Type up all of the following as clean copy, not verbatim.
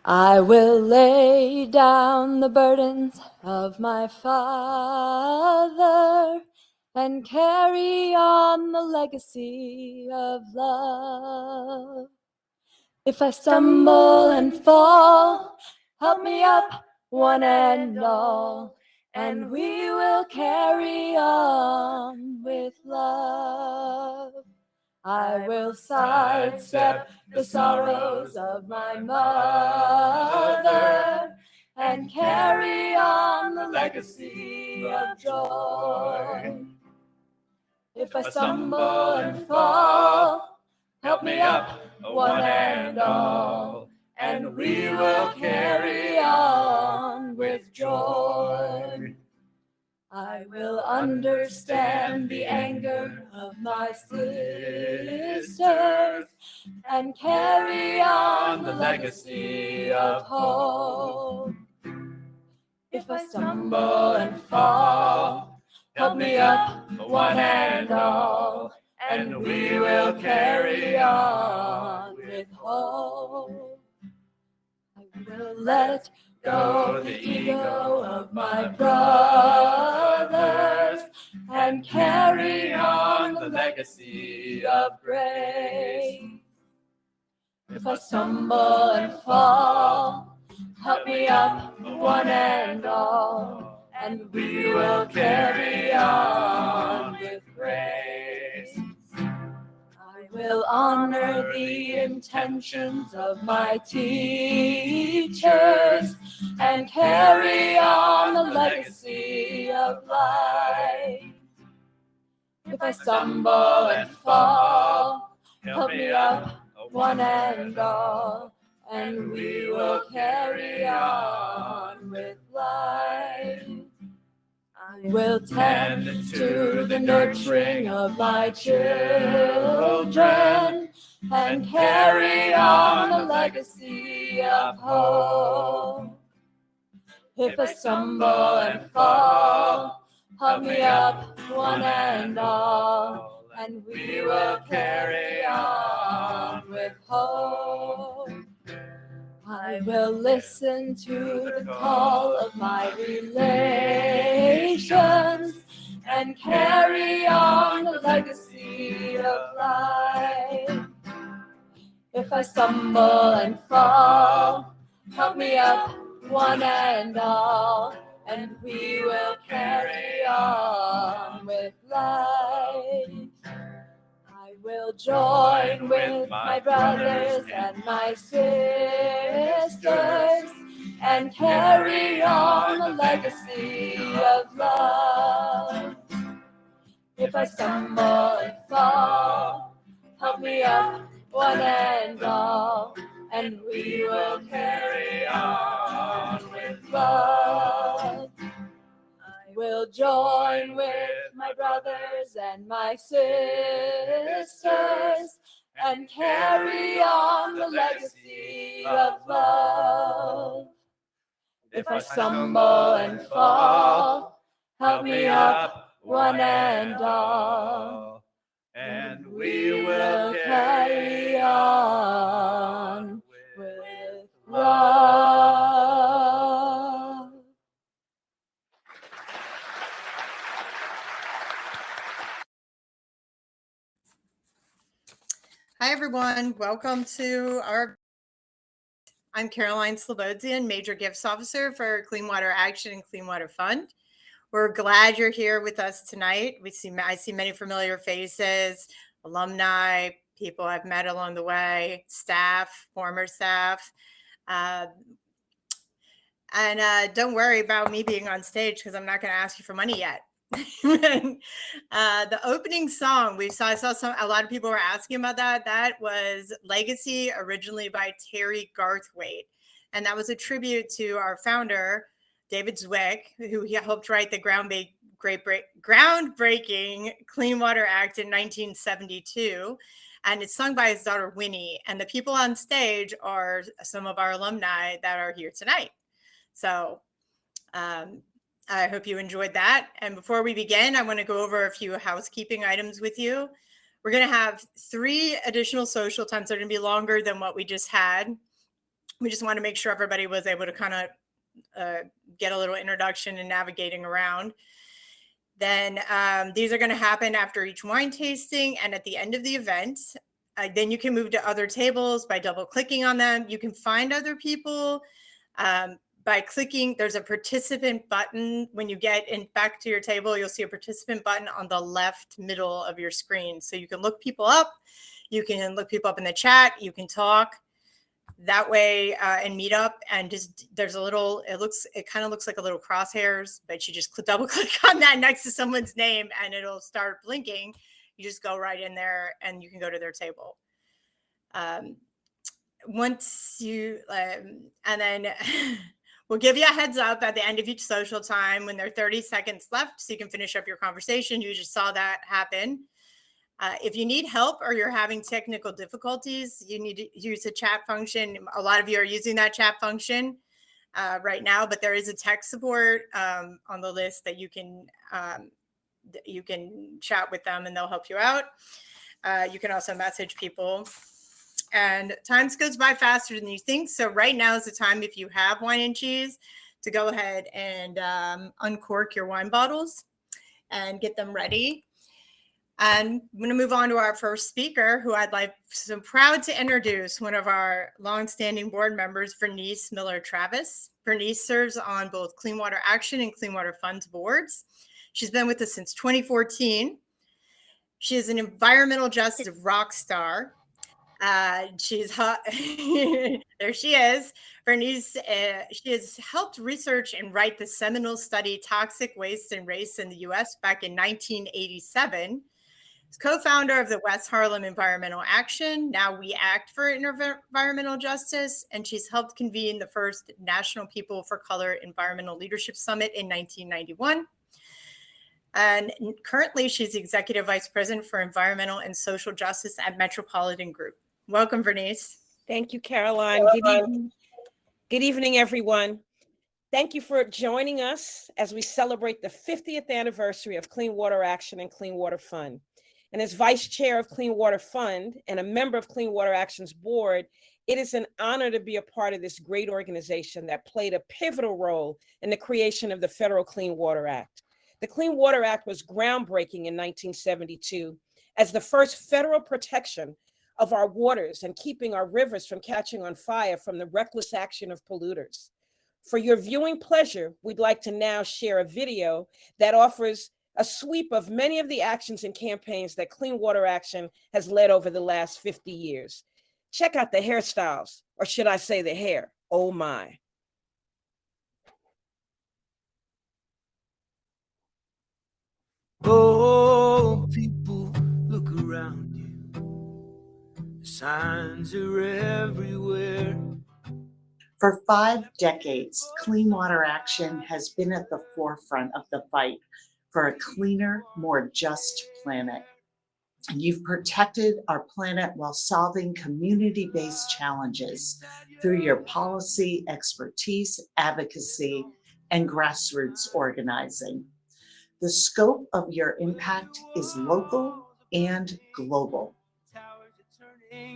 I will lay down the burdens of my father and carry on the legacy of love. If I stumble and fall, help me up, one and all, and we will carry on with love. I will sidestep the sorrows of my mother and carry on the legacy of joy. If I stumble and fall, help me up, one and all, and we will carry on with joy. I will understand the anger of my sisters and carry on the legacy of hope. If I stumble and fall, help me up, one and all, and we will carry on with hope. I will let go the ego of my brothers and carry on the legacy of grace. If I stumble and fall, help me up, one and all, and we will carry on with grace. I will honor the intentions of my teachers and carry on the legacy of life. If I stumble and fall, help me up, one and all, and we will carry on with life. I will tend to the nurturing of my children and carry on the legacy of hope. If I stumble and fall, help me up, one and all, and we will carry on with hope. I will listen to the call of my relations and carry on the legacy of life. If I stumble and fall, help me up, one and all, and we will carry on with life. I will join with my brothers and my sisters and carry on the legacy of love. If I stumble and fall, help me up, one and all, and we will carry on with love. I will join with my brothers and my sisters and carry on the legacy of love. If I stumble and fall, help me up, one and all, and we will carry on with love. Hi, everyone. Welcome to our. I'm Caroline Slobodian, Major Gifts Officer for Clean Water Action and Clean Water Fund. We're glad you're here with us tonight. I see many familiar faces, alumni, people I've met along the way, staff, former staff. And don't worry about me being on stage because I'm not going to ask you for money yet. The opening song I saw a lot of people were asking about that. That was Legacy, originally by Terry Garthwaite, and that was a tribute to our founder, David Zwick, who helped write the groundbreaking Clean Water Act in 1972. And it's sung by his daughter, Winnie. And the people on stage are some of our alumni that are here tonight. So I hope you enjoyed that. And before we begin, I want to go over a few housekeeping items with you. We're going to have 3 additional social times. They're going to be longer than what we just had. We just want to make sure everybody was able to kind of get a little introduction and navigating around. Then these are going to happen after each wine tasting and at the end of the event. Then you can move to other tables by double clicking on them. You can find other people by clicking. There's a participant button. When you get back to your table, you'll see a participant button on the left middle of your screen. So you can look people up. You can look people up in the chat. You can talk that way and meet up, and just there's a little, it kind of looks like a little crosshairs, but you just double click on that next to someone's name and it'll start blinking. You just go right in there and you can go to their table. Once you and then we'll give you a heads up at the end of each social time when there are 30 seconds left so you can finish up your conversation. You just saw that happen. If you need help or you're having technical difficulties, you need to use a chat function. A lot of you are using that chat function right now, but there is a tech support on the list that you can chat with them and they'll help you out. You can also message people. And time goes by faster than you think. So right now is the time, if you have wine and cheese, to go ahead and uncork your wine bottles and get them ready. And I'm going to move on to our first speaker, who so proud to introduce, one of our longstanding board members, Vernice Miller-Travis. Vernice serves on both Clean Water Action and Clean Water Fund's boards. She's been with us since 2014. She is an environmental justice rock star. She's hot. There she is. Vernice, she has helped research and write the seminal study Toxic Waste and Race in the U.S. back in 1987. Co-founder of the West Harlem Environmental Action, now We Act for Environmental Justice, and she's helped convene the first National People for Color Environmental Leadership Summit in 1991. And currently, she's Executive Vice President for Environmental and Social Justice at Metropolitan Group. Welcome, Vernice. Thank you, Caroline. Good evening, everyone. Thank you for joining us as we celebrate the 50th anniversary of Clean Water Action and Clean Water Fund. And as Vice Chair of Clean Water Fund and a member of Clean Water Action's board, it is an honor to be a part of this great organization that played a pivotal role in the creation of the Federal Clean Water Act. The Clean Water Act was groundbreaking in 1972 as the first federal protection of our waters and keeping our rivers from catching on fire from the reckless action of polluters. For your viewing pleasure, we'd like to now share a video that offers a sweep of many of the actions and campaigns that Clean Water Action has led over the last 50 years. Check out the hairstyles, or should I say the hair? Oh my. Oh, people, look around you. The signs are everywhere. For 5 decades, Clean Water Action has been at the forefront of the fight for a cleaner, more just planet. And you've protected our planet while solving community-based challenges through your policy, expertise, advocacy, and grassroots organizing. The scope of your impact is local and global.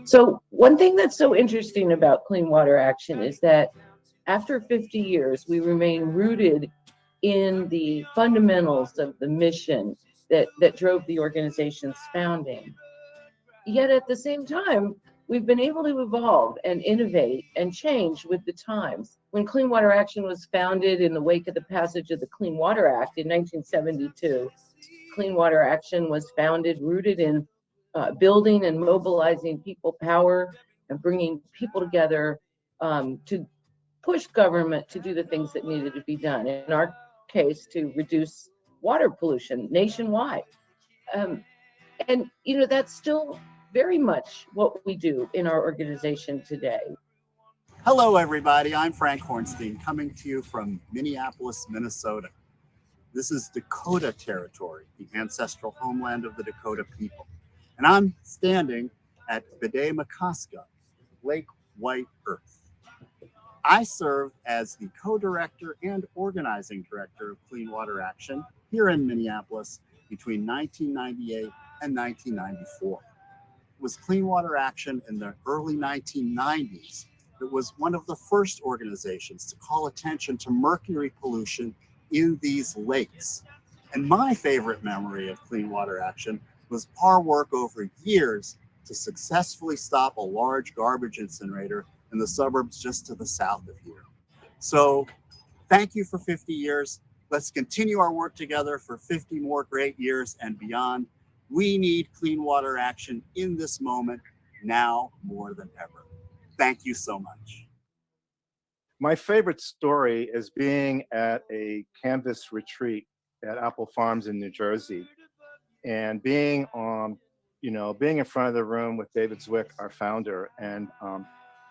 So one thing that's so interesting about Clean Water Action is that after 50 years, we remain rooted in the fundamentals of the mission that drove the organization's founding. Yet at the same time, we've been able to evolve and innovate and change with the times. When Clean Water Action was founded in the wake of the passage of the Clean Water Act in 1972, Clean Water Action was founded, rooted in building and mobilizing people power and bringing people together to push government to do the things that needed to be done. In our case, to reduce water pollution nationwide. And, you know, that's still very much what we do in our organization today. Hello, everybody. I'm Frank Hornstein, coming to you from Minneapolis, Minnesota. This is Dakota territory, the ancestral homeland of the Dakota people. And I'm standing at Bede-Makaska, Lake White Earth. I served as the co-director and organizing director of Clean Water Action here in Minneapolis between 1998 and 1994. It was Clean Water Action in the early 1990s It was one of the first organizations to call attention to mercury pollution in these lakes. And my favorite memory of Clean Water Action was our work over years to successfully stop a large garbage incinerator in the suburbs just to the south of here. So thank you for 50 years. Let's continue our work together for 50 more great years and beyond. We need Clean Water Action in this moment, now more than ever. Thank you so much. My favorite story is being at a Canvas retreat at Apple Farms in New Jersey, and being in front of the room with David Zwick, our founder, and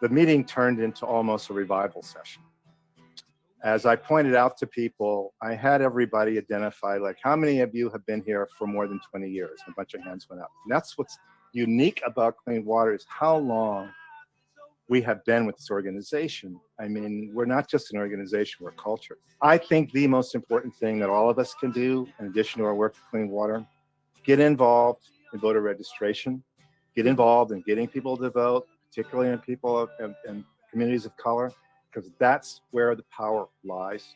the meeting turned into almost a revival session. As I pointed out to people, I had everybody identify, like, how many of you have been here for more than 20 years? And a bunch of hands went up. And that's what's unique about Clean Water, is how long we have been with this organization. I mean, we're not just an organization, we're a culture. I think the most important thing that all of us can do, in addition to our work with Clean Water, get involved in voter registration, get involved in getting people to vote, particularly in people and communities of color, because that's where the power lies.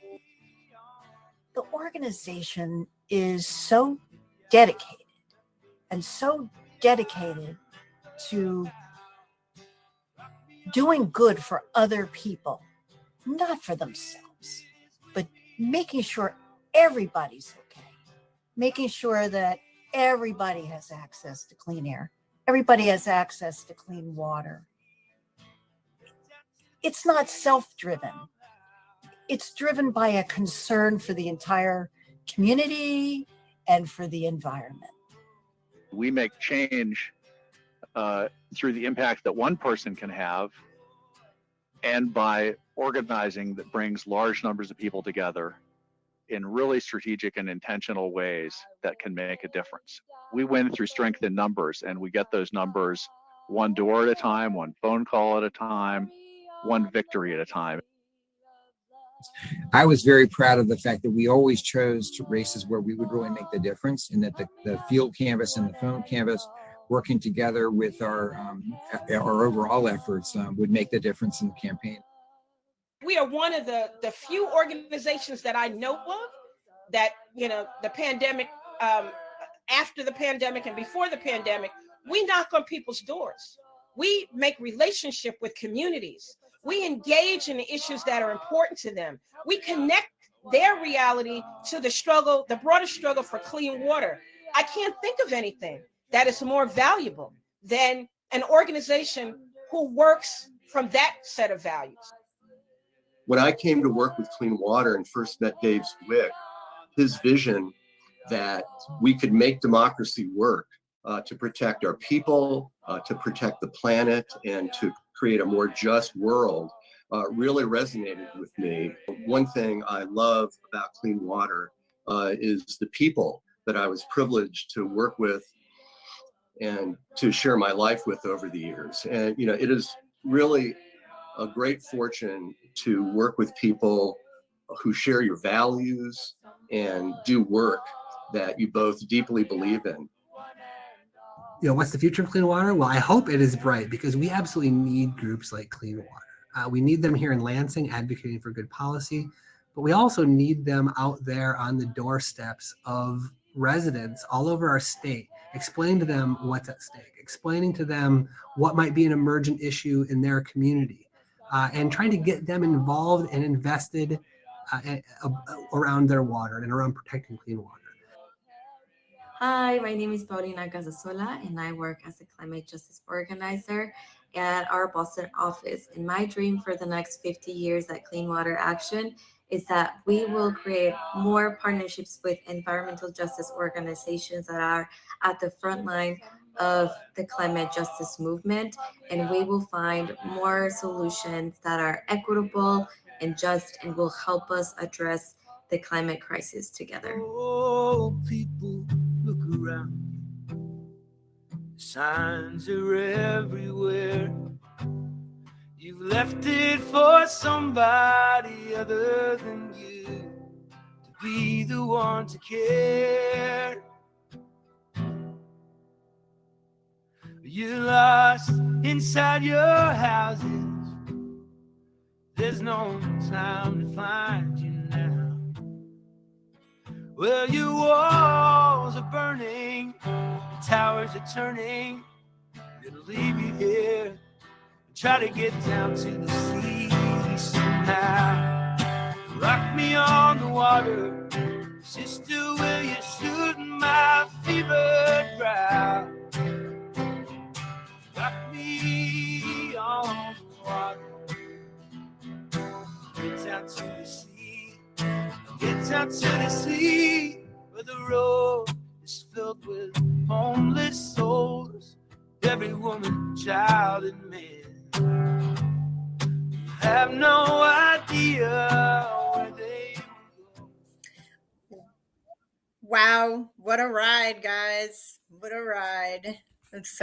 The organization is so dedicated to doing good for other people, not for themselves, but making sure everybody's okay, making sure that everybody has access to clean air, everybody has access to clean water. It's not self-driven. It's driven by a concern for the entire community and for the environment. We make change through the impact that one person can have, and by organizing that brings large numbers of people together in really strategic and intentional ways that can make a difference. We win through strength in numbers, and we get those numbers one door at a time, one phone call at a time, one victory at a time. I was very proud of the fact that we always chose races where we would really make the difference, and that the field canvas and the phone canvas working together with our overall efforts would make the difference in the campaign. We are one of the few organizations that I know of that, the pandemic, after the pandemic and before the pandemic, we knock on people's doors. We make relationship with communities. We engage in the issues that are important to them. We connect their reality to the struggle, the broader struggle for clean water. I can't think of anything that is more valuable than an organization who works from that set of values. When I came to work with Clean Water and first met Dave Zwick, his vision that we could make democracy work to protect our people, to protect the planet, and to create a more just world really resonated with me. One thing I love about Clean Water is the people that I was privileged to work with and to share my life with over the years. And it is really a great fortune to work with people who share your values and do work that you both deeply believe in. What's the future of Clean Water? Well, I hope it is bright, because we absolutely need groups like Clean Water. We need them here in Lansing advocating for good policy, but we also need them out there on the doorsteps of residents all over our state, explaining to them what's at stake, explaining to them what might be an emergent issue in their community, and trying to get them involved and invested around their water and around protecting clean water. Hi, my name is Paulina Casasola, and I work as a climate justice organizer at our Boston office. And my dream for the next 50 years at Clean Water Action is that we will create more partnerships with environmental justice organizations that are at the front line of the climate justice movement, and we will find more solutions that are equitable and just and will help us address the climate crisis together. Oh, people, look around. The signs are everywhere. You've left it for somebody other than you to be the one to care. You're lost inside your houses, there's no time to find you now. Well, your walls are burning, towers are turning, gonna leave you here and try to get down to the sea somehow. Rock me on the water, sister, will you soothe my fevered brow? Rock me on the water, get down to the sea, get down to the sea, where the road is filled with homeless souls, every woman, child, and man have no idea where they will go. Wow, what a ride, guys. What a ride. It's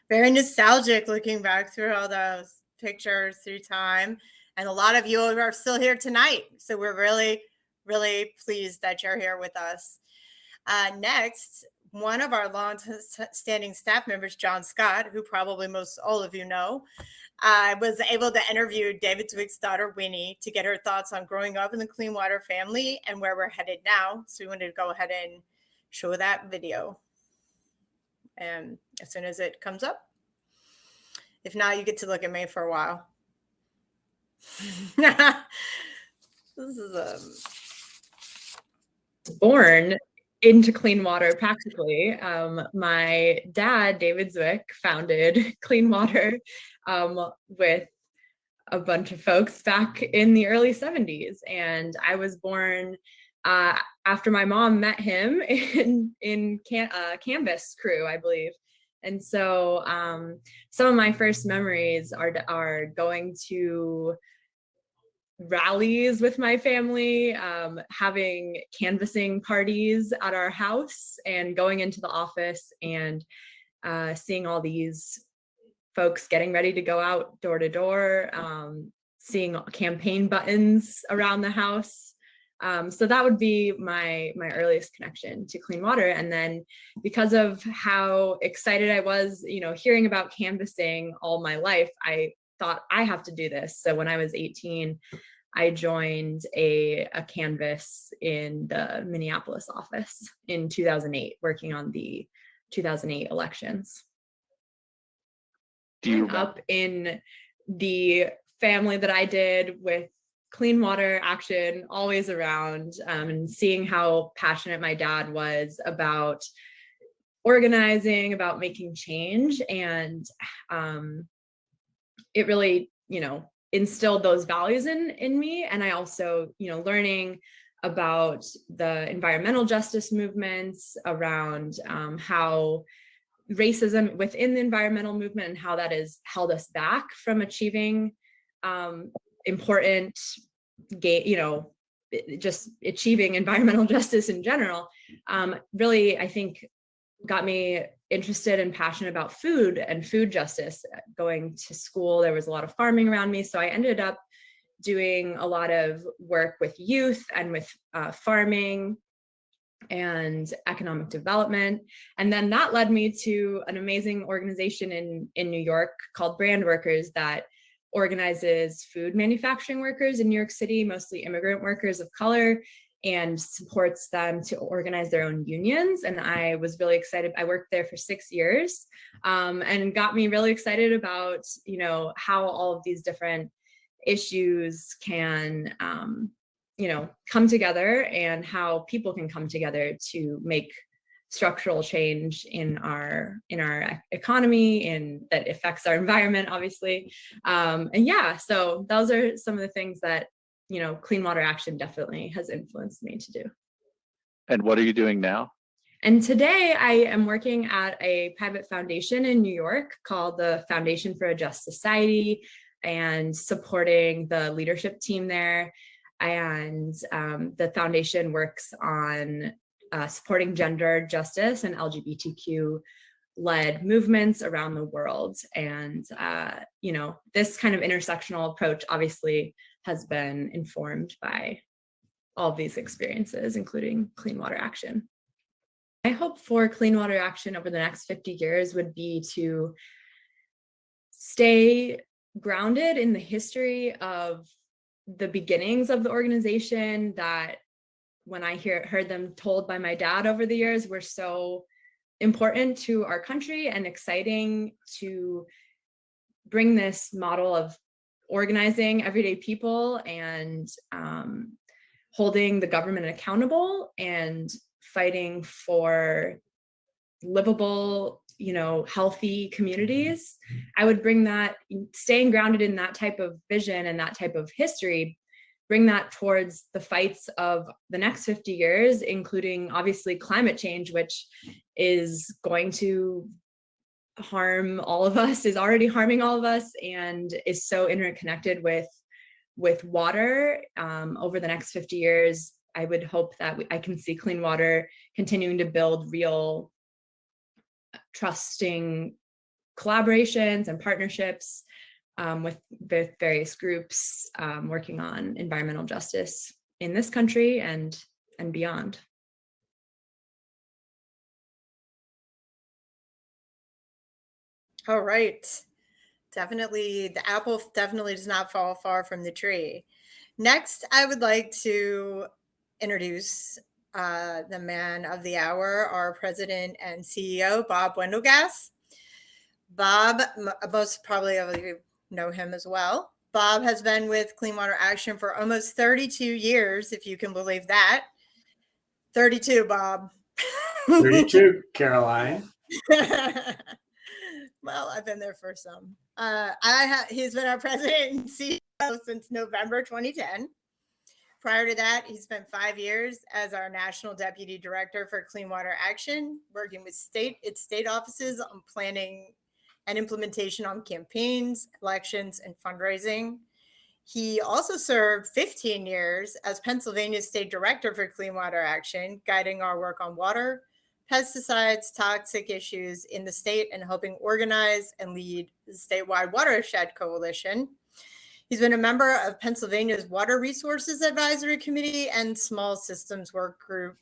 very nostalgic looking back through all those pictures through time. And a lot of you are still here tonight. So we're really, really pleased that you're here with us. Next, one of our long-standing staff members, John Scott, who probably most all of you know, was able to interview David Zwick's daughter, Winnie, to get her thoughts on growing up in the Clean Water family and where we're headed now. So we wanted to go ahead and show that video. And as soon as it comes up, if not, you get to look at me for a while. This is born into clean water practically. My dad, David Zwick, founded Clean Water with a bunch of folks back in the early 70s. And I was born after my mom met him in Canvas crew, I believe. And so some of my first memories are going to rallies with my family, having canvassing parties at our house, and going into the office and seeing all these folks getting ready to go out door to door, seeing campaign buttons around the house. So that would be my earliest connection to clean water. And then because of how excited I was, hearing about canvassing all my life, I thought I have to do this. So when I was 18, I joined a canvas in the Minneapolis office in 2008, working on the 2008 elections. Up in the family that I did, with Clean Water Action always around, and seeing how passionate my dad was about organizing, about making change, and it really, instilled those values in me. And I also, learning about the environmental justice movements, around how racism within the environmental movement and how that has held us back from achieving important just achieving environmental justice in general, really, I think, got me interested and passionate about food and food justice. Going to school, there was a lot of farming around me, so I ended up doing a lot of work with youth and with farming and economic development. And then that led me to an amazing organization in New York called Brand Workers that organizes food manufacturing workers in New York City, mostly immigrant workers of color, and supports them to organize their own unions. And I was really excited. I worked there for 6 years, and got me really excited about, how all of these different issues can, come together, and how people can come together to make structural change in our economy, and that affects our environment, obviously. And yeah, so those are some of the things that, Clean Water Action definitely has influenced me to do. And what are you doing now? And today I am working at a private foundation in New York called the Foundation for a Just Society, and supporting the leadership team there. And the foundation works on supporting gender justice and LGBTQ-led movements around the world. And, this kind of intersectional approach obviously has been informed by all of these experiences, including Clean Water Action. My hope for Clean Water Action over the next 50 years would be to stay grounded in the history of the beginnings of the organization that when I heard them told by my dad over the years were so important to our country and exciting to bring this model of organizing everyday people and holding the government accountable and fighting for livable, healthy communities. I would bring that, staying grounded in that type of vision and that type of history, bring that towards the fights of the next 50 years, including obviously climate change, which is going to harm all of us, is already harming all of us, and is so interconnected with water. Over the next 50 years, I would hope that I can see clean water continuing to build real trusting collaborations and partnerships with various groups working on environmental justice in this country and beyond. All right. Definitely, the apple definitely does not fall far from the tree. Next, I would like to introduce the man of the hour, our president and CEO, Bob Wendelgas. Bob, most probably of you know him as well. Bob has been with Clean Water Action for almost 32 years, if you can believe that. 32, Bob. 32, Caroline. Well, I've been there for some. He's been our president and CEO since November 2010. Prior to that, he spent 5 years as our National Deputy Director for Clean Water Action, working with its state offices on planning and implementation on campaigns, elections, and fundraising. He also served 15 years as Pennsylvania's State Director for Clean Water Action, guiding our work on water, pesticides, toxic issues in the state, and helping organize and lead the statewide Watershed Coalition. He's been a member of Pennsylvania's Water Resources Advisory Committee and Small Systems Work Group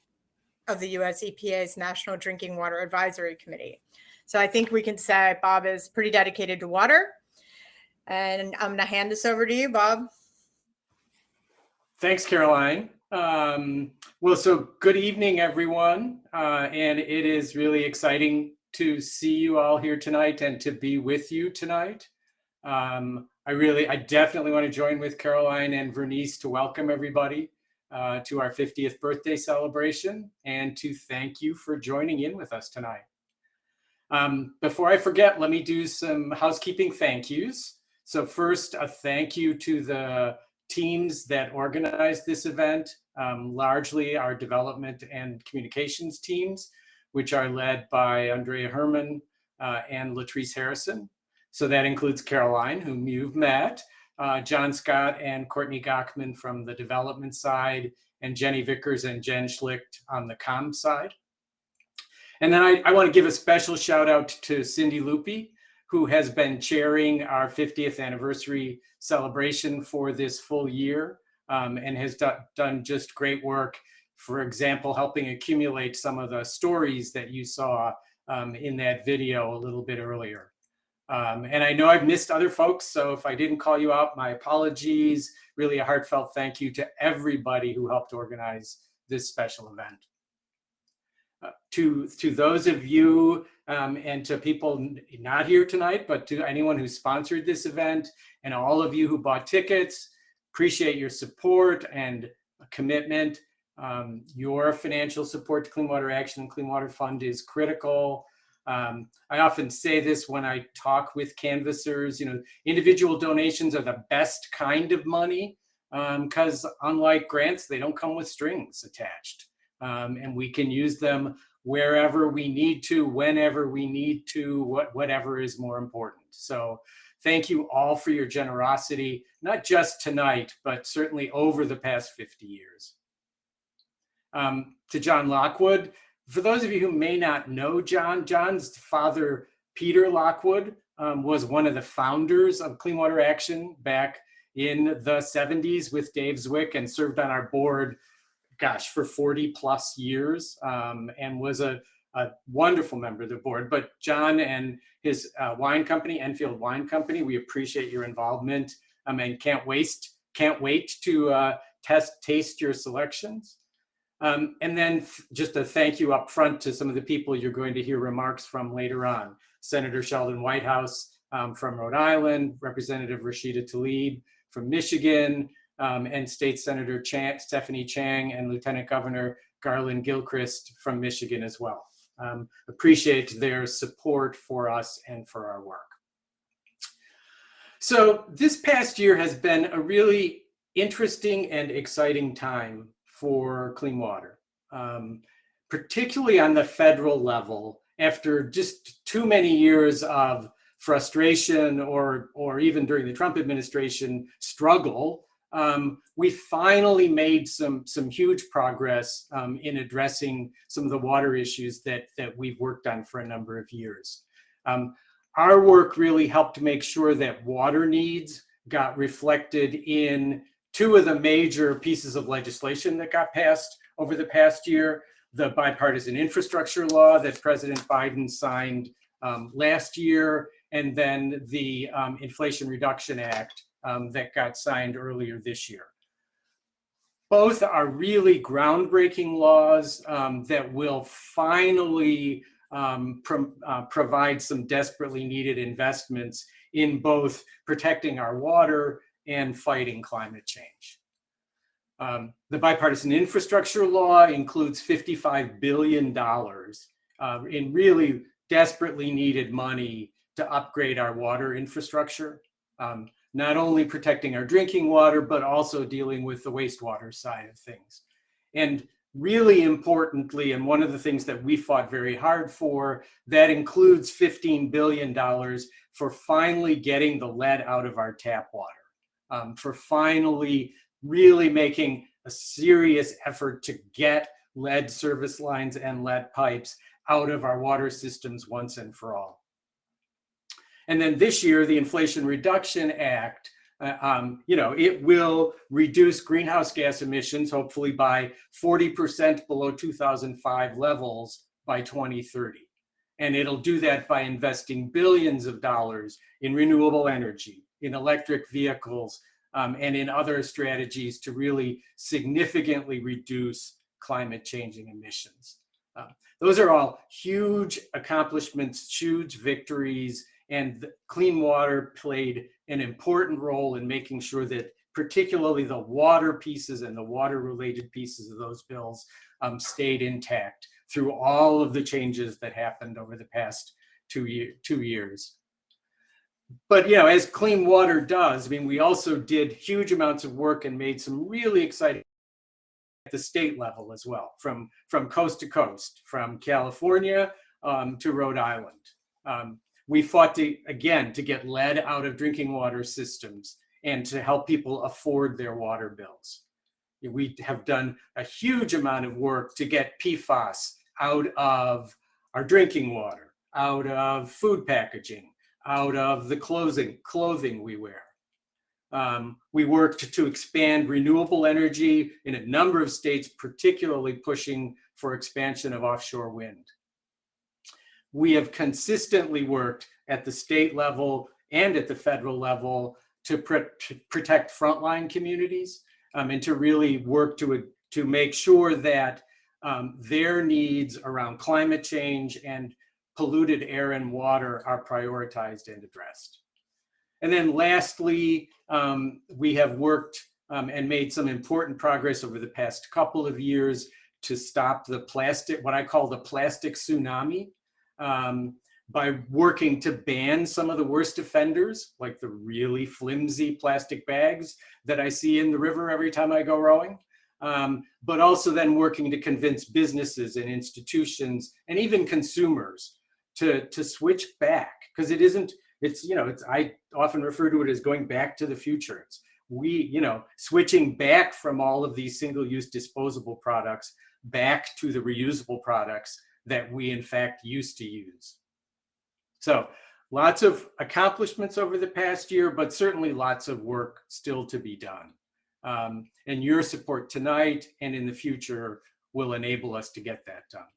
of the US EPA's National Drinking Water Advisory Committee. So I think we can say Bob is pretty dedicated to water. And I'm going to hand this over to you, Bob. Thanks, Caroline. Well, so good evening, everyone. And it is really exciting to see you all here tonight and to be with you tonight. I definitely want to join with Caroline and Vernice to welcome everybody to our 50th birthday celebration and to thank you for joining in with us tonight. Before I forget, let me do some housekeeping thank yous. So first, a thank you to the teams that organized this event, largely our development and communications teams, which are led by Andrea Herman and Latrice Harrison. So that includes Caroline, whom you've met, John Scott and Courtney Gockman from the development side, and Jenny Vickers and Jen Schlicht on the comm side. And then I want to give a special shout out to Cindy Lupi, who has been chairing our 50th anniversary celebration for this full year and has done just great work. For example, helping accumulate some of the stories that you saw in that video a little bit earlier. And I know I've missed other folks, so if I didn't call you out, my apologies. Really a heartfelt thank you to everybody who helped organize this special event. To those of you and to people not here tonight, but to anyone who sponsored this event and all of you who bought tickets, appreciate your support and commitment. Your financial support to Clean Water Action and Clean Water Fund is critical. I often say this when I talk with canvassers, individual donations are the best kind of money because unlike grants, they don't come with strings attached. And we can use them wherever we need to, whenever we need to, whatever is more important. So thank you all for your generosity, not just tonight, but certainly over the past 50 years. To John Lockwood, for those of you who may not know John's father, Peter Lockwood, was one of the founders of Clean Water Action back in the 70s with Dave Zwick and served on our board for 40 plus years and was a wonderful member of the board. But John and his wine company, Enfield Wine Company, we appreciate your involvement and can't wait can't wait to taste your selections. And then just a thank you up front to some of the people you're going to hear remarks from later on. Senator Sheldon Whitehouse from Rhode Island, Representative Rashida Tlaib from Michigan, and State Senator Stephanie Chang and Lieutenant Governor Garland Gilchrist from Michigan as well. Appreciate their support for us and for our work. So this past year has been a really interesting and exciting time for clean water, particularly on the federal level. After just too many years of frustration or even during the Trump administration struggle, we finally made some huge progress in addressing some of the water issues that we've worked on for a number of years. Our work really helped to make sure that water needs got reflected in two of the major pieces of legislation that got passed over the past year: the bipartisan infrastructure law that President Biden signed last year, and then the Inflation Reduction Act that got signed earlier this year. Both are really groundbreaking laws that will finally provide some desperately needed investments in both protecting our water and fighting climate change. The bipartisan infrastructure law includes $55 billion in really desperately needed money to upgrade our water infrastructure, not only protecting our drinking water, but also dealing with the wastewater side of things. And really importantly, and one of the things that we fought very hard for, that includes $15 billion for finally getting the lead out of our tap water, for finally really making a serious effort to get lead service lines and lead pipes out of our water systems once and for all. And then this year, the Inflation Reduction Act, it will reduce greenhouse gas emissions, hopefully by 40% below 2005 levels by 2030. And it'll do that by investing billions of dollars in renewable energy, in electric vehicles, and in other strategies to really significantly reduce climate changing emissions. Those are all huge accomplishments, huge victories, and clean water played an important role in making sure that particularly the water pieces and the water related pieces of those bills stayed intact through all of the changes that happened over the past 2 years. But as clean water does, we also did huge amounts of work and made some really exciting at the state level as well, from coast to coast, from California to Rhode Island. We fought to get lead out of drinking water systems and to help people afford their water bills. We have done a huge amount of work to get PFAS out of our drinking water, out of food packaging, out of the clothing we wear. We worked to expand renewable energy in a number of states, particularly pushing for expansion of offshore wind. We have consistently worked at the state level and at the federal level to protect frontline communities and to really work to make sure that their needs around climate change and polluted air and water are prioritized and addressed. And then lastly, we have worked and made some important progress over the past couple of years to stop the what I call the plastic tsunami, by working to ban some of the worst offenders, like the really flimsy plastic bags that I see in the river every time I go rowing, but also then working to convince businesses and institutions and even consumers to switch back, because I often refer to it as going back to the future. It's switching back from all of these single-use disposable products back to the reusable products that we in fact used to use. So lots of accomplishments over the past year, but certainly lots of work still to be done. And your support tonight and in the future will enable us to get that done.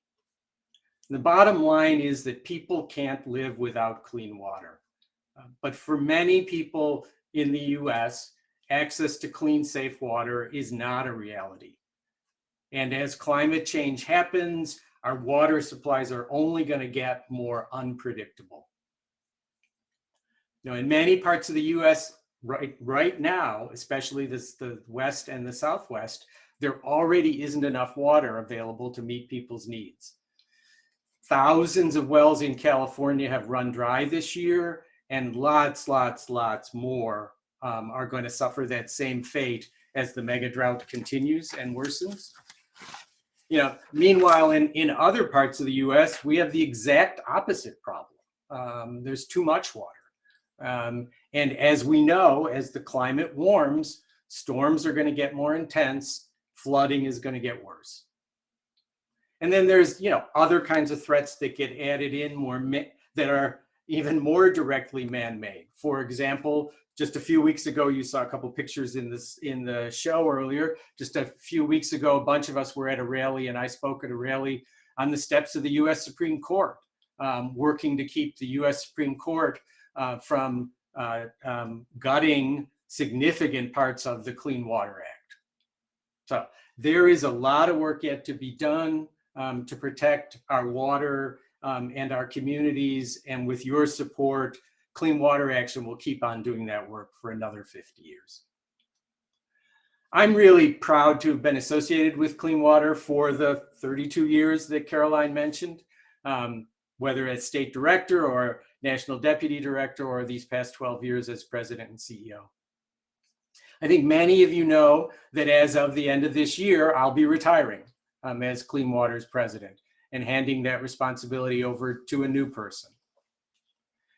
The bottom line is that people can't live without clean water. But for many people in the US, access to clean, safe water is not a reality. And as climate change happens, our water supplies are only going to get more unpredictable. In many parts of the US right now, especially the West and the Southwest, there already isn't enough water available to meet people's needs. Thousands of wells in California have run dry this year, and lots more are going to suffer that same fate as the mega drought continues and worsens. Meanwhile, in other parts of the US, we have the exact opposite problem. There's too much water. And as we know, as the climate warms, storms are going to get more intense, flooding is going to get worse. And then there's, other kinds of threats that get added in that are even more directly man-made. For example, just a few weeks ago, you saw a couple pictures in the show earlier. Just a few weeks ago, a bunch of us were at a rally, and I spoke at a rally on the steps of the US Supreme Court, working to keep the US Supreme Court from gutting significant parts of the Clean Water Act. So there is a lot of work yet to be done to protect our water and our communities. And with your support, Clean Water Action will keep on doing that work for another 50 years. I'm really proud to have been associated with Clean Water for the 32 years that Caroline mentioned, whether as state director or national deputy director, or these past 12 years as president and CEO. I think many of you know that as of the end of this year, I'll be retiring as Clean Water's president and handing that responsibility over to a new person.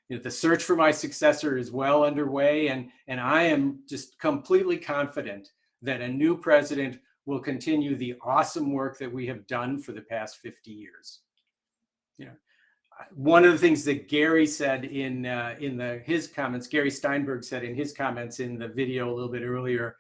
The search for my successor is well underway, and I am just completely confident that a new president will continue the awesome work that we have done for the past 50 years. One of the things that Gary said his comments, Gary Steinberg said in his comments in the video a little bit earlier,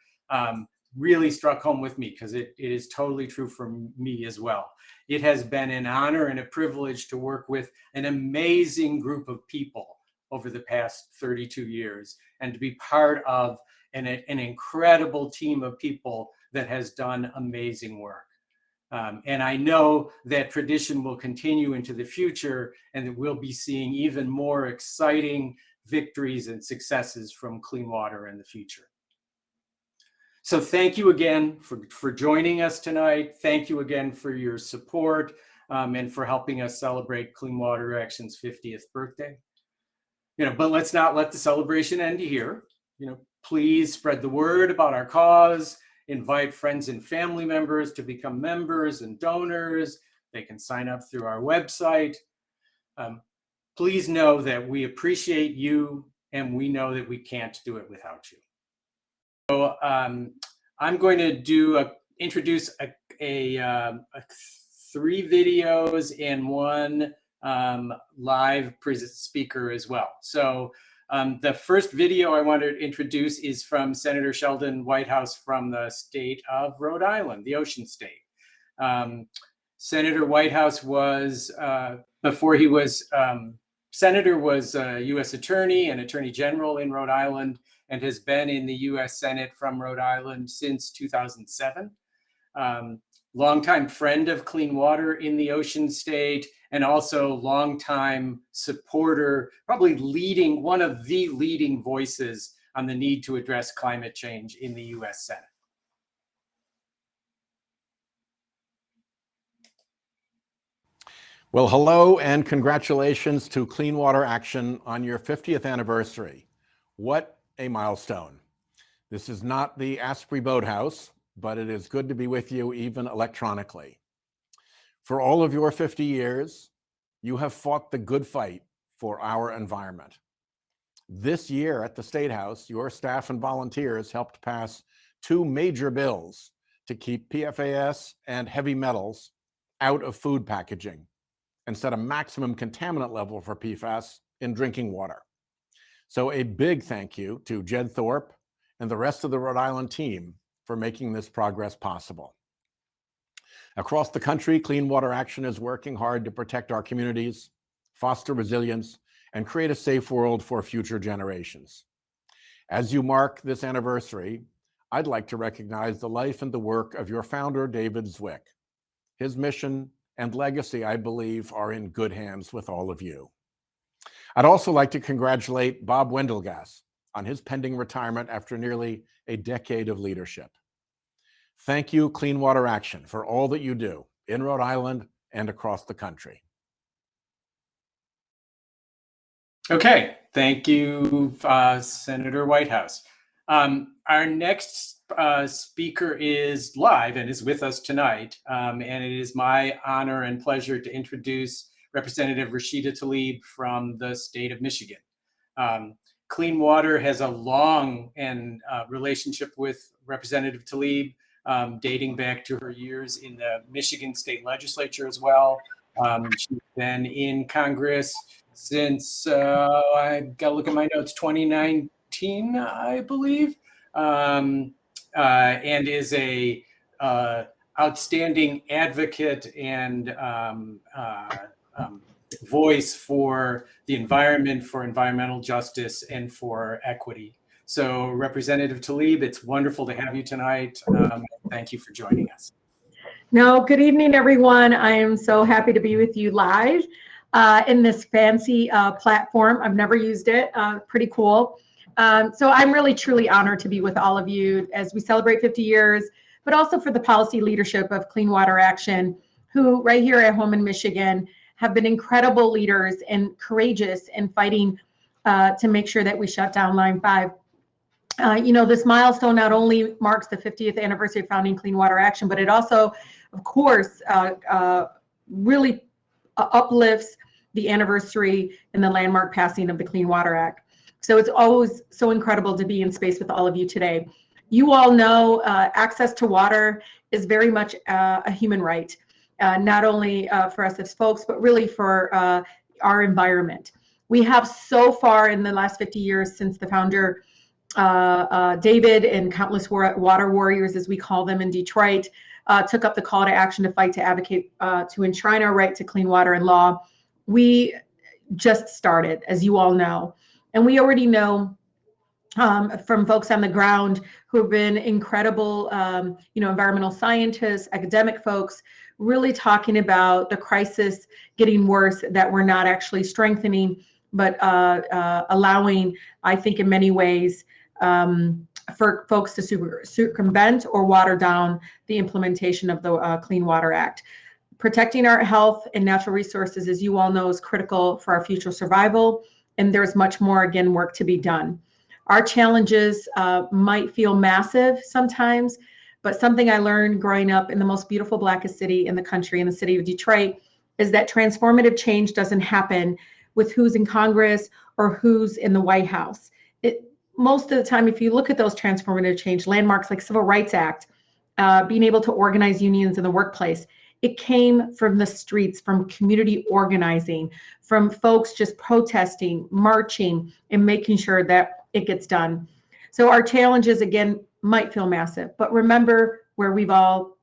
really struck home with me, because it is totally true for me as well. It has been an honor and a privilege to work with an amazing group of people over the past 32 years, and to be part of an incredible team of people that has done amazing work. And I know that tradition will continue into the future, and that we'll be seeing even more exciting victories and successes from Clean Water in the future. So thank you again for joining us tonight. Thank you again for your support and for helping us celebrate Clean Water Action's 50th birthday. But let's not let the celebration end here. Please spread the word about our cause. Invite friends and family members to become members and donors. They can sign up through our website. Please know that we appreciate you, and we know that we can't do it without you. So I'm going to introduce 3 videos and 1 live speaker as well. So the first video I want to introduce is from Senator Sheldon Whitehouse from the state of Rhode Island, the Ocean State. Senator Whitehouse was, before he was senator, was a U.S. attorney and attorney general in Rhode Island, and has been in the U.S. Senate from Rhode Island since 2007. Longtime friend of Clean Water in the Ocean State, and also longtime supporter, probably one of the leading voices on the need to address climate change in the U.S. Senate. Well, hello and congratulations to Clean Water Action on your 50th anniversary. What a milestone. This is not the Asprey Boathouse, but it is good to be with you even electronically. For all of your 50 years, you have fought the good fight for our environment. This year at the State House, your staff and volunteers helped pass 2 major bills to keep PFAS and heavy metals out of food packaging and set a maximum contaminant level for PFAS in drinking water. So a big thank you to Jed Thorpe and the rest of the Rhode Island team for making this progress possible. Across the country, Clean Water Action is working hard to protect our communities, foster resilience, and create a safe world for future generations. As you mark this anniversary, I'd like to recognize the life and the work of your founder, David Zwick. His mission and legacy, I believe, are in good hands with all of you. I'd also like to congratulate Bob Wendelgas on his pending retirement after nearly a decade of leadership. Thank you, Clean Water Action, for all that you do in Rhode Island and across the country. Okay, thank you, Senator Whitehouse. Our next speaker is live and is with us tonight, and it is my honor and pleasure to introduce Representative Rashida Tlaib from the state of Michigan. Clean Water has a long and relationship with Representative Tlaib, dating back to her years in the Michigan State Legislature as well. She's been in Congress since, I got to look at my notes, 2019, I believe, and is a outstanding advocate and voice for the environment, for environmental justice, and for equity. So Representative Tlaib, it's wonderful to have you tonight. Thank you for joining us. No, good evening, everyone. I am so happy to be with you live in this fancy platform. I've never used it. Pretty cool. So I'm really, truly honored to be with all of you as we celebrate 50 years, but also for the policy leadership of Clean Water Action, who right here at home in Michigan have been incredible leaders and courageous in fighting to make sure that we shut down Line 5. You know, this milestone not only marks the 50th anniversary of founding Clean Water Action, but it also, of course, really uplifts the anniversary and the landmark passing of the Clean Water Act. So it's always so incredible to be in space with all of you today. You all know access to water is very much a human right, not only for us as folks, but really for our environment. We have so far in the last 50 years since the founder, David and countless water warriors, as we call them in Detroit, took up the call to action to fight, to advocate, to enshrine our right to clean water in law. We just started, as you all know, and we already know from folks on the ground who have been incredible, you know, environmental scientists, academic folks, really talking about the crisis getting worse, that we're not actually strengthening, but allowing, I think, in many ways, for folks to circumvent or water down the implementation of the Clean Water Act. Protecting our health and natural resources, as you all know, is critical for our future survival, and there's much more, again, work to be done. Our challenges might feel massive sometimes, but something I learned growing up in the most beautiful, blackest city in the country, in the city of Detroit, is that transformative change doesn't happen with who's in Congress or who's in the White House. Most of the time, if you look at those transformative change landmarks like Civil Rights Act, being able to organize unions in the workplace, it came from the streets, from community organizing, from folks just protesting, marching, and making sure that it gets done. So our challenges, again, might feel massive, but remember where we've all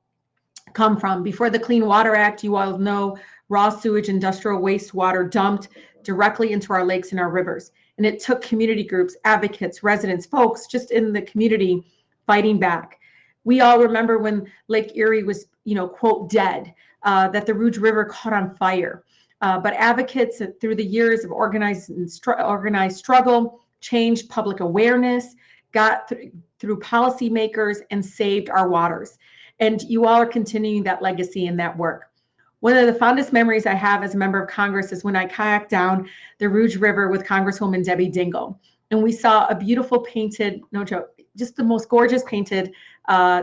come from. Before the Clean Water Act, you all know raw sewage, industrial wastewater dumped directly into our lakes and our rivers. And it took community groups, advocates, residents, folks just in the community fighting back. We all remember when Lake Erie was, you know, quote, dead, that the Rouge River caught on fire. But advocates through the years of organized struggle, changed public awareness, got through policymakers and saved our waters. And you all are continuing that legacy and that work. One of the fondest memories I have as a member of Congress is when I kayaked down the Rouge River with Congresswoman Debbie Dingell. And we saw a beautiful painted, no joke, just the most gorgeous painted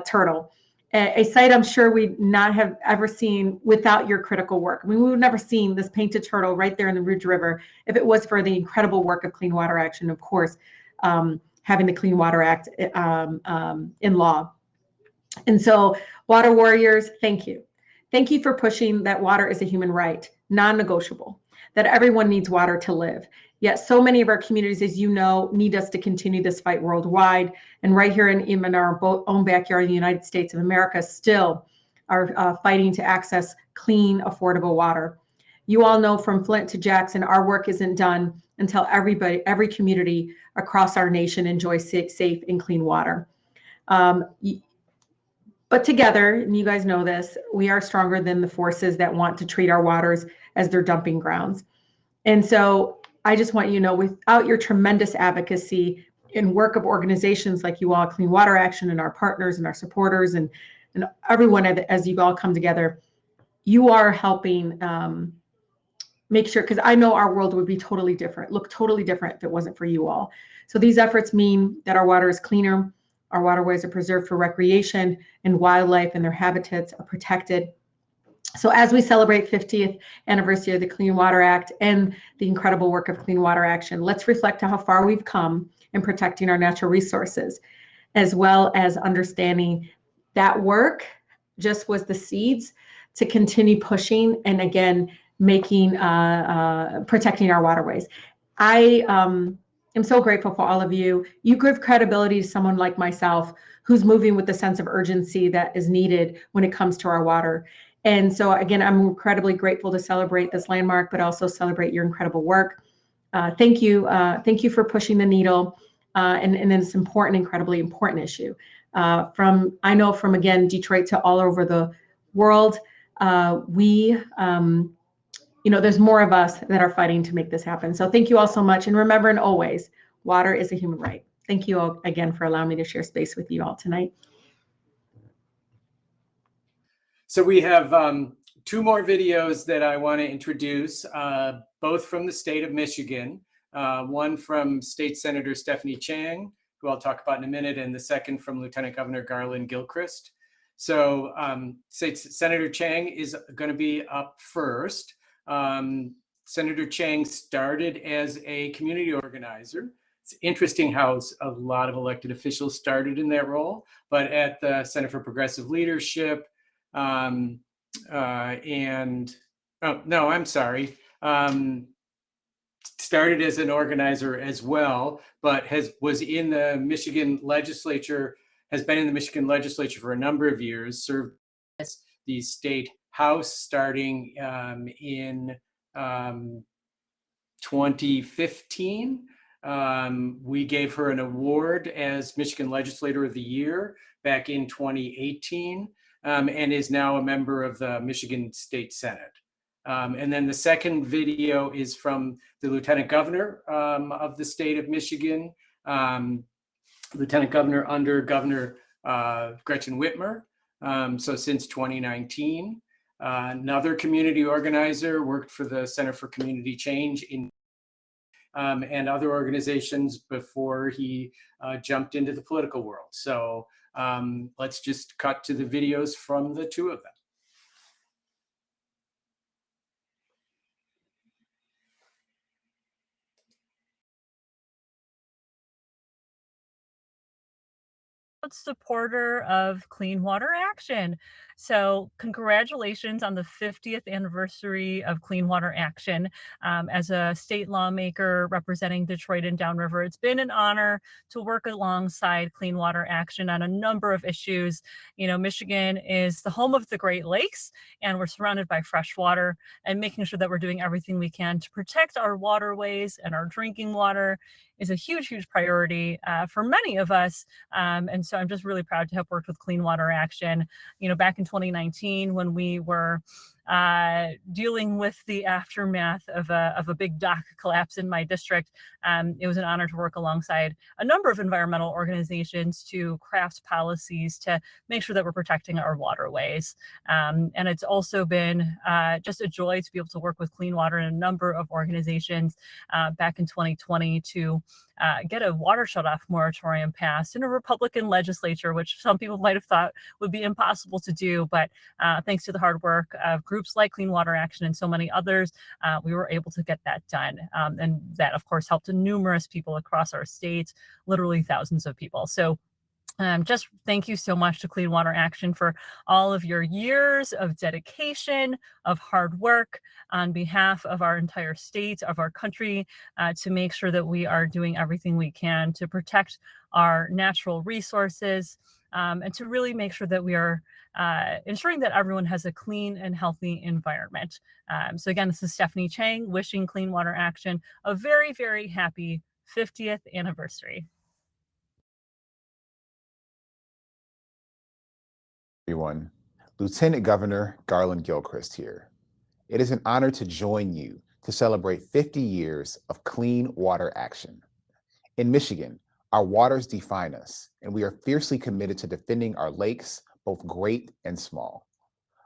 turtle. A sight I'm sure we'd not have ever seen without your critical work. I mean, we would have never seen this painted turtle right there in the Rouge River if it was for the incredible work of Clean Water Action, of course, having the Clean Water Act in law. And so, water warriors, thank you. Thank you for pushing that water is a human right, non-negotiable, that everyone needs water to live. Yet so many of our communities, as you know, need us to continue this fight worldwide. And right here in our own backyard in the United States of America, still are fighting to access clean, affordable water. You all know from Flint to Jackson, our work isn't done until every community across our nation enjoys safe and clean water. But together, and you guys know this, we are stronger than the forces that want to treat our waters as their dumping grounds. And so I just want you to know, without your tremendous advocacy and work of organizations like you all, Clean Water Action, and our partners and our supporters and everyone as you all come together, you are helping make sure, because I know our world would be totally different, look totally different if it wasn't for you all. So these efforts mean that our water is cleaner, our waterways are preserved for recreation, and wildlife and their habitats are protected. So as we celebrate 50th anniversary of the Clean Water Act and the incredible work of Clean Water Action, let's reflect on how far we've come in protecting our natural resources, as well as understanding that work just was the seeds to continue pushing and again, making, protecting our waterways. I am so grateful for all of you. You give credibility to someone like myself who's moving with the sense of urgency that is needed when it comes to our water. And so again, I'm incredibly grateful to celebrate this landmark, but also celebrate your incredible work. Thank you. Thank you for pushing the needle and this important, incredibly important issue. I know from, again, Detroit to all over the world, there's more of us that are fighting to make this happen. So thank you all so much. And remember, and always, water is a human right. Thank you all again for allowing me to share space with you all tonight. So we have two more videos that I want to introduce, both from the state of Michigan. One from State Senator Stephanie Chang, who I'll talk about in a minute, and the second from Lieutenant Governor Garland Gilchrist. So Senator Chang is going to be up first. Senator Chang started as a community organizer. It's interesting how a lot of elected officials started in that role, but at the Center for Progressive Leadership, started as an organizer as well, but was in the Michigan legislature, has been in the Michigan legislature for a number of years, served as the state house starting in 2015. We gave her an award as Michigan Legislator of the Year back in 2018, and is now a member of the Michigan State Senate. And then the second video is from the Lieutenant Governor of the state of Michigan, Lieutenant Governor under Governor Gretchen Whitmer. So since 2019, another community organizer, worked for the Center for Community Change and other organizations before he jumped into the political world. So let's just cut to the videos from the two of them. Supporter of Clean Water Action. So congratulations on the 50th anniversary of Clean Water Action. As a state lawmaker representing Detroit and Downriver, it's been an honor to work alongside Clean Water Action on a number of issues. You know, Michigan is the home of the Great Lakes, and we're surrounded by fresh water, and making sure that we're doing everything we can to protect our waterways and our drinking water is a huge, huge priority for many of us. And so I'm just really proud to have worked with Clean Water Action. You know, back in 2019, when we were dealing with the aftermath of a big dock collapse in my district, it was an honor to work alongside a number of environmental organizations to craft policies to make sure that we're protecting our waterways. And it's also been just a joy to be able to work with Clean Water and a number of organizations back in 2020 to get a water shutoff moratorium passed in a Republican legislature, which some people might have thought would be impossible to do. But thanks to the hard work of groups like Clean Water Action and so many others, we were able to get that done. And that, of course, helped numerous people across our state, literally thousands of people. So just thank you so much to Clean Water Action for all of your years of dedication, of hard work on behalf of our entire state, of our country, to make sure that we are doing everything we can to protect our natural resources, and to really make sure that we are ensuring that everyone has a clean and healthy environment. So again, this is Stephanie Chang wishing Clean Water Action a very, very happy 50th anniversary. Everyone, Lieutenant Governor Garland Gilchrist here. It is an honor to join you to celebrate 50 years of Clean Water Action. In Michigan, our waters define us, and we are fiercely committed to defending our lakes, both great and small.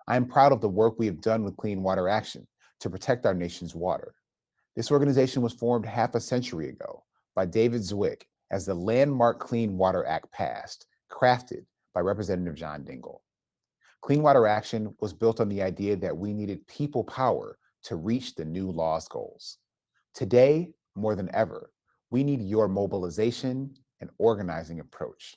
I am proud of the work we have done with Clean Water Action to protect our nation's water. This organization was formed half a century ago by David Zwick as the landmark Clean Water Act passed, crafted by Representative John Dingell. Clean Water Action was built on the idea that we needed people power to reach the new law's goals. Today, more than ever, we need your mobilization and organizing approach.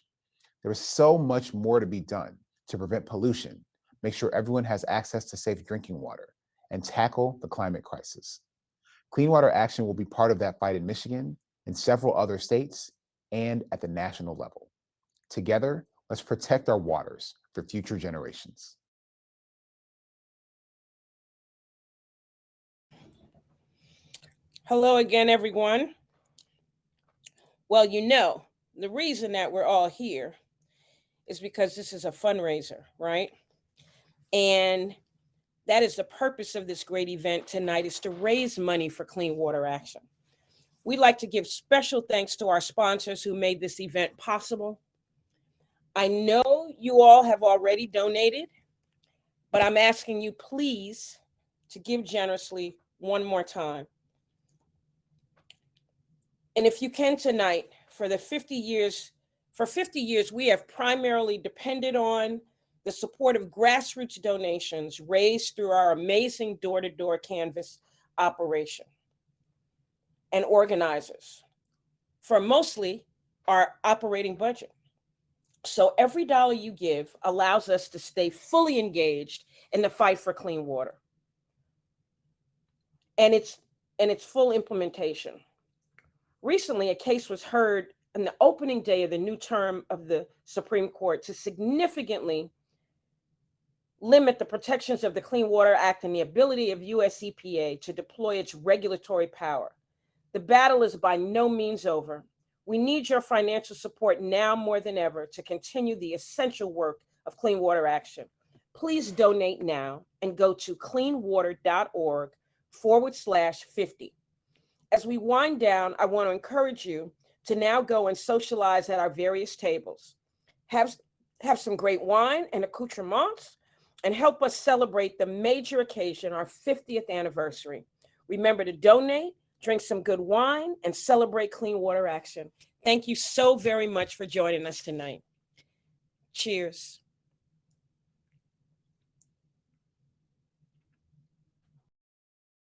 There is so much more to be done to prevent pollution, make sure everyone has access to safe drinking water, and tackle the climate crisis. Clean Water Action will be part of that fight in Michigan, in several other states, and at the national level. Together, let's protect our waters for future generations. Hello again, everyone. Well, you know, the reason that we're all here is because this is a fundraiser, right? And that is the purpose of this great event tonight, is to raise money for Clean Water Action. We'd like to give special thanks to our sponsors who made this event possible. I know you all have already donated, but I'm asking you please to give generously one more time. And if you can tonight, for 50 years, we have primarily depended on the support of grassroots donations raised through our amazing door-to-door canvas operation and organizers for mostly our operating budget. So every dollar you give allows us to stay fully engaged in the fight for clean water and its full implementation. Recently, a case was heard on the opening day of the new term of the Supreme Court to significantly limit the protections of the Clean Water Act and the ability of US EPA to deploy its regulatory power. The battle is by no means over. We need your financial support now more than ever to continue the essential work of Clean Water Action. Please donate now and go to cleanwater.org/50. As we wind down, I want to encourage you to now go and socialize at our various tables. Have some great wine and accoutrements, and help us celebrate the major occasion, our 50th anniversary. Remember to donate, drink some good wine, and celebrate Clean Water Action. Thank you so very much for joining us tonight. Cheers.